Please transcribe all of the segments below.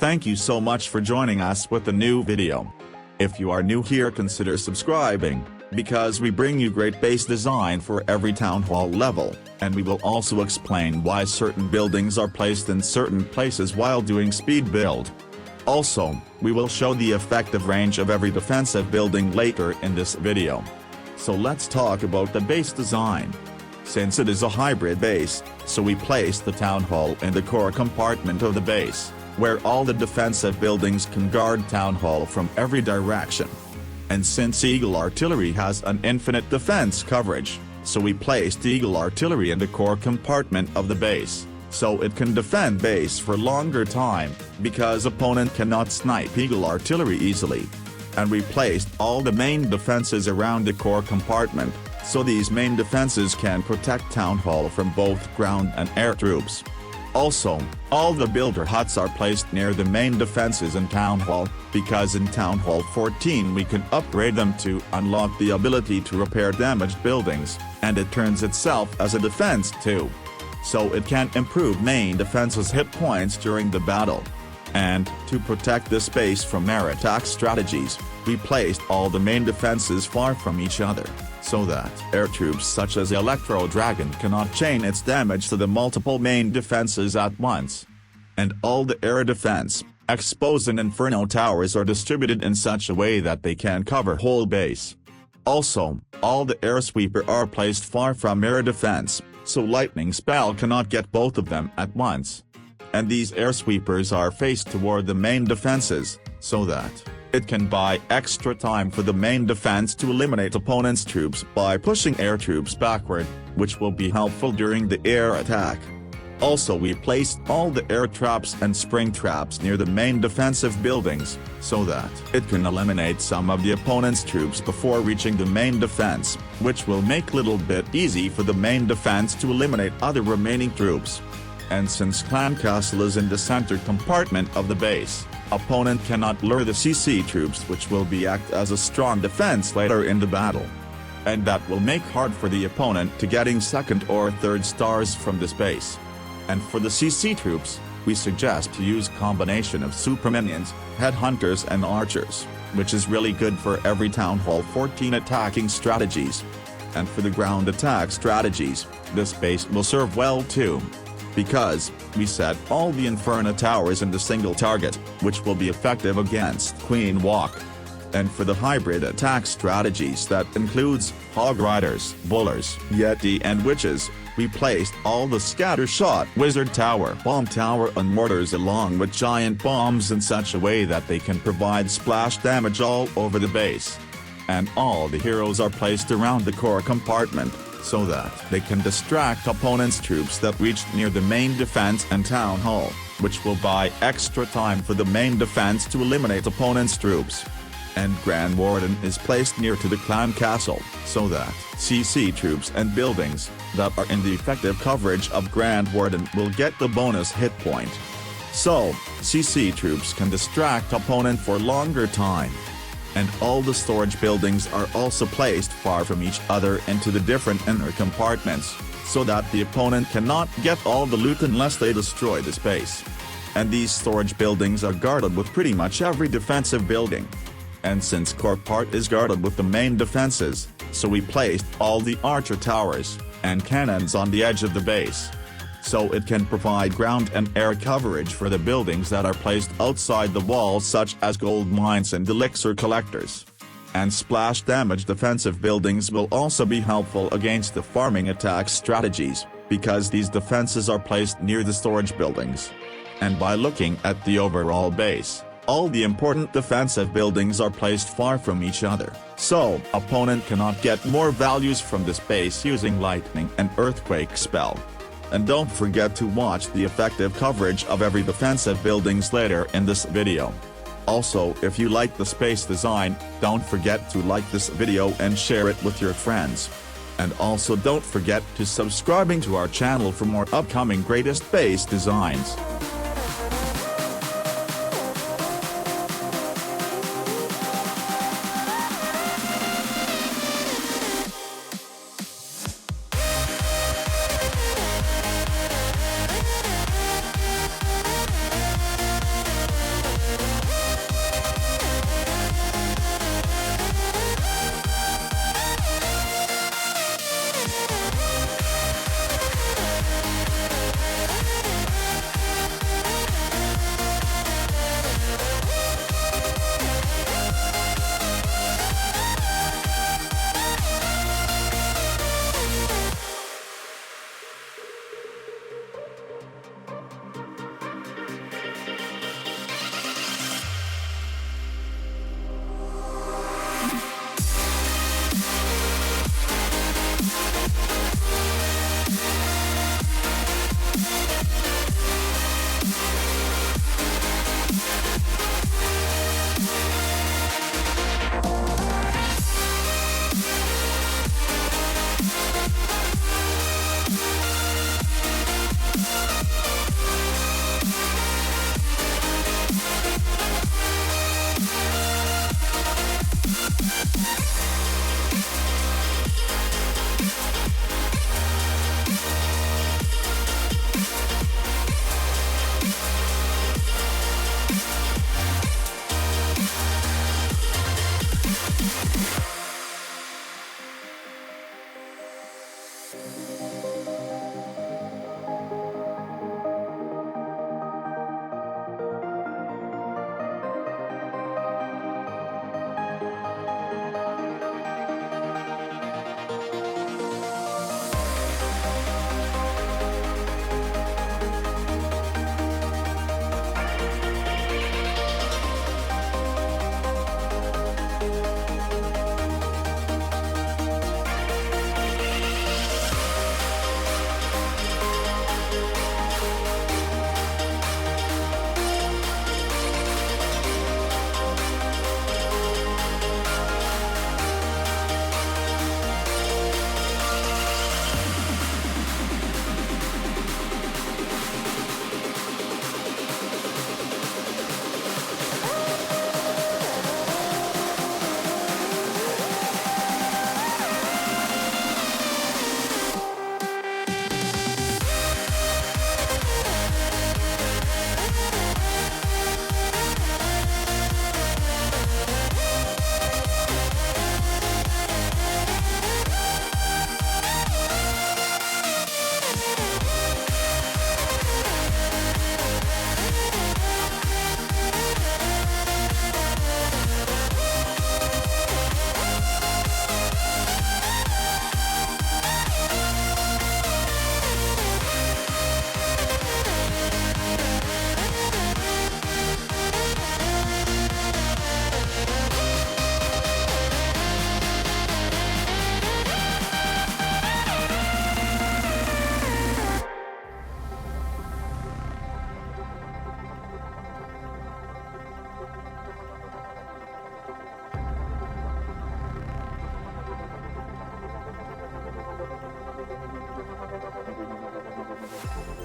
Thank you so much for joining us with the new video. If you are new here, consider subscribing, because we bring you great base design for every town hall level, and we will also explain why certain buildings are placed in certain places while doing speed build. Also, we will show the effective range of every defensive building later in this video. So let's talk about the base design. Since it is a hybrid base, so we place the town hall in the core compartment of the base, where all the defensive buildings can guard town hall from every direction. And since Eagle Artillery has an infinite defense coverage, so we placed Eagle Artillery in the core compartment of the base, so it can defend base for longer time, because opponent cannot snipe Eagle Artillery easily. And we placed all the main defenses around the core compartment, so these main defenses can protect town hall from both ground and air troops. Also, all the builder huts are placed near the main defenses in town hall, because in town hall 14 we can upgrade them to unlock the ability to repair damaged buildings, and it turns itself as a defense too. So it can improve main defenses hit points during the battle. And, to protect this base from air attack strategies, we placed all the main defenses far from each other, so that air troops such as Electro Dragon cannot chain its damage to the multiple main defenses at once. And all the air defense, Expose and Inferno towers are distributed in such a way that they can cover whole base. Also, all the air sweeper are placed far from air defense, so lightning spell cannot get both of them at once. And these air sweepers are faced toward the main defenses, so that it can buy extra time for the main defense to eliminate opponent's troops by pushing air troops backward, which will be helpful during the air attack. Also, we placed all the air traps and spring traps near the main defensive buildings, so that it can eliminate some of the opponent's troops before reaching the main defense, which will make little bit easy for the main defense to eliminate other remaining troops. And since Clan Castle is in the center compartment of the base, opponent cannot lure the CC troops, which will be act as a strong defense later in the battle. And that will make hard for the opponent to getting second or third stars from this base. And for the CC troops, we suggest to use combination of super minions, headhunters and archers, which is really good for every Town Hall 14 attacking strategies. And for the ground attack strategies, this base will serve well too. Because, we set all the Inferno towers in the single target, which will be effective against Queen Walk. And for the hybrid attack strategies that includes Hog Riders, Bullers, Yeti and Witches, we placed all the Scatter Shot Wizard Tower, Bomb Tower and Mortars along with Giant Bombs in such a way that they can provide splash damage all over the base. And all the heroes are placed around the core compartment, so that they can distract opponent's troops that reach near the main defense and town hall, which will buy extra time for the main defense to eliminate opponent's troops. And Grand Warden is placed near to the Clan Castle, so that CC troops and buildings that are in the effective coverage of Grand Warden will get the bonus hit point. So, CC troops can distract opponent for longer time. And all the storage buildings are also placed far from each other into the different inner compartments, so that the opponent cannot get all the loot unless they destroy the space. And these storage buildings are guarded with pretty much every defensive building. And since core part is guarded with the main defenses, so we placed all the archer towers and cannons on the edge of the base. So it can provide ground and air coverage for the buildings that are placed outside the walls, such as gold mines and elixir collectors. And splash damage defensive buildings will also be helpful against the farming attack strategies, because these defenses are placed near the storage buildings. And by looking at the overall base, all the important defensive buildings are placed far from each other, so opponent cannot get more values from this base using lightning and earthquake spell. And don't forget to watch the effective coverage of every defensive buildings later in this video. Also, if you like the space design, don't forget to like this video and share it with your friends. And also don't forget to subscribing to our channel for more upcoming greatest base designs.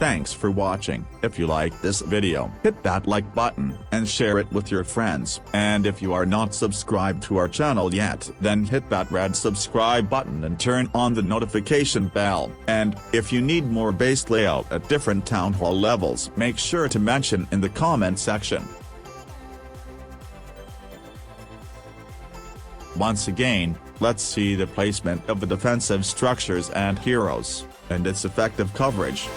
Thanks for watching. If you like this video, hit that like button and share it with your friends. And if you are not subscribed to our channel yet, then hit that red subscribe button and turn on the notification bell. And if you need more base layout at different town hall levels, make sure to mention in the comment section. Once again, let's see the placement of the defensive structures and heroes, and its effective coverage.